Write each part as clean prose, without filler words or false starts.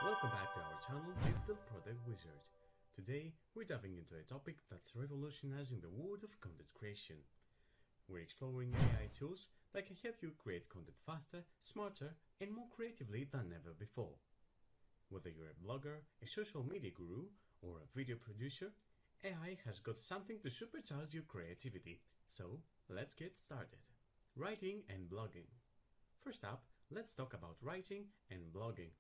Welcome back to our channel, Digital Product Wizard. Today, we're diving into a topic that's revolutionizing the world of content creation. We're exploring AI tools that can help you create content faster, smarter, and more creatively than ever before. Whether you're a blogger, a social media guru, or a video producer, AI has got something to supercharge your creativity. So, let's get started. Writing and blogging. First up, let's talk about writing and blogging.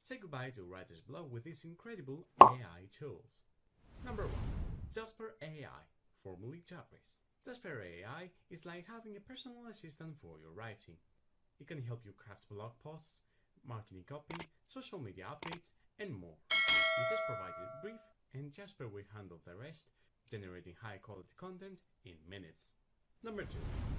Say goodbye to writer's block with these incredible AI tools. Number 1. Jper AI, formerly Jper. Jper AI is like having a personal assistant for your writing. It can help you craft blog posts, marketing copy, social media updates, and more. You just provide a brief and Jper will handle the rest, generating high quality content in minutes. Number 2.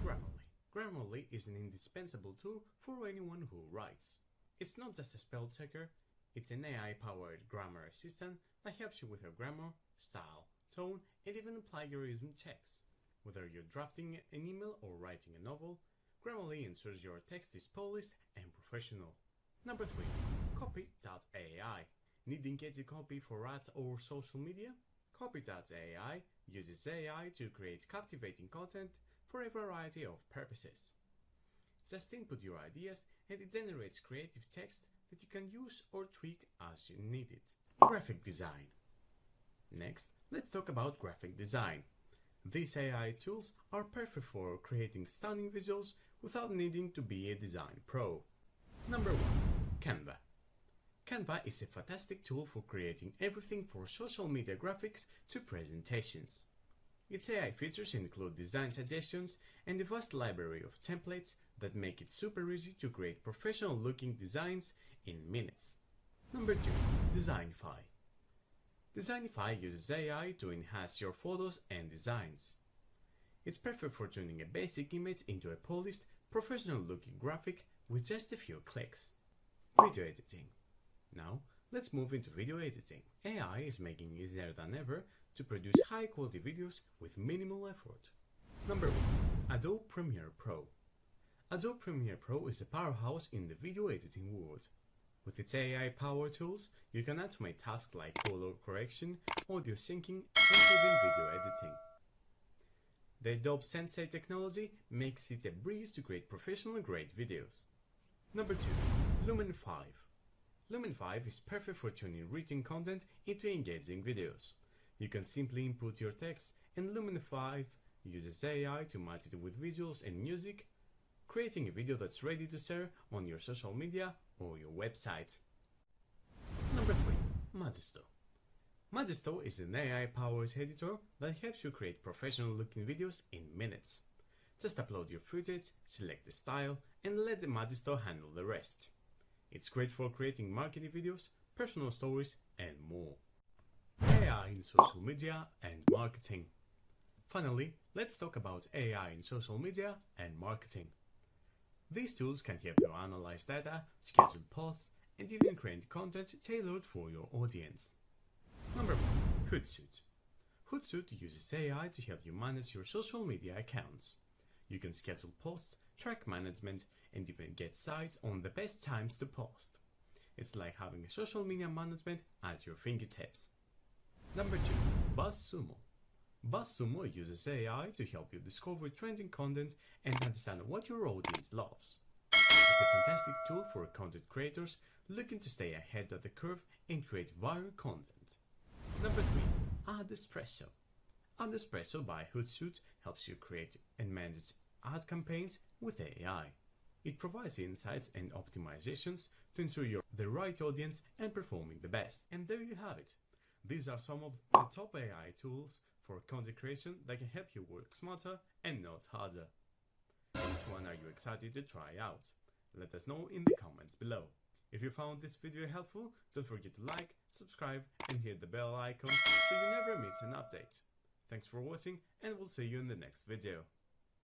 Grammarly. Grammarly is an indispensable tool for anyone who writes. It's not just a spell checker, it's an AI-powered grammar assistant that helps you with your grammar, style, tone, and even plagiarism checks. Whether you're drafting an email or writing a novel, Grammarly ensures your text is polished and professional. Number 3. Copy.ai. Need engaging copy for ads or social media? Copy.ai uses AI to create captivating content for a variety of purposes. Just input your ideas and it generates creative text that you can use or tweak as you need it. Graphic design. Next, let's talk about graphic design. These AI tools are perfect for creating stunning visuals without needing to be a design pro. Number 1. Canva. Canva is a fantastic tool for creating everything from social media graphics to presentations. Its AI features include design suggestions and a vast library of templates that make it super easy to create professional-looking designs in minutes. Number 2. Designify. Designify uses AI to enhance your photos and designs. It's perfect for turning a basic image into a polished, professional-looking graphic with just a few clicks. Video editing. Now, let's move into video editing. AI is making it easier than ever to produce high-quality videos with minimal effort. Number 1. Adobe Premiere Pro. Adobe Premiere Pro is a powerhouse in the video editing world. With its AI power tools, you can automate tasks like color correction, audio syncing, and even video editing. The Adobe Sensei technology makes it a breeze to create professional-grade videos. Number 2. Luminify. Luminify is perfect for turning written content into engaging videos. You can simply input your text and Luminify uses AI to match it with visuals and music, creating a video that's ready to share on your social media or your website. Number 3. Masto. Masto is an AI-powered editor that helps you create professional-looking videos in minutes. Just upload your footage, select the style, and let the Masto handle the rest. It's great for creating marketing videos, personal stories, and more. AI in social media and marketing. Finally, let's talk about AI in social media and marketing. These tools can help you analyze data, schedule posts, and even create content tailored for your audience. Number 1. Hoodsuit. Hoodsuit uses AI to help you manage your social media accounts. You can schedule posts, track management, and even get sites on the best times to post. It's like having a social media management at your fingertips. Number 2. Bussumo. Bussumo uses AI to help you discover trending content and understand what your audience loves. It's a fantastic tool for content creators looking to stay ahead of the curve and create viral content. Number 3. Espresso. Espresso by Hoodsuit helps you create and manage ad campaigns with AI. It provides insights and optimizations to ensure you're the right audience and performing the best. And there you have it. These are some of the top AI tools for content creation that can help you work smarter and not harder. Which one are you excited to try out? Let us know in the comments below. If you found this video helpful, don't forget to like, subscribe, and hit the bell icon so you never miss an update. Thanks for watching, and we'll see you in the next video.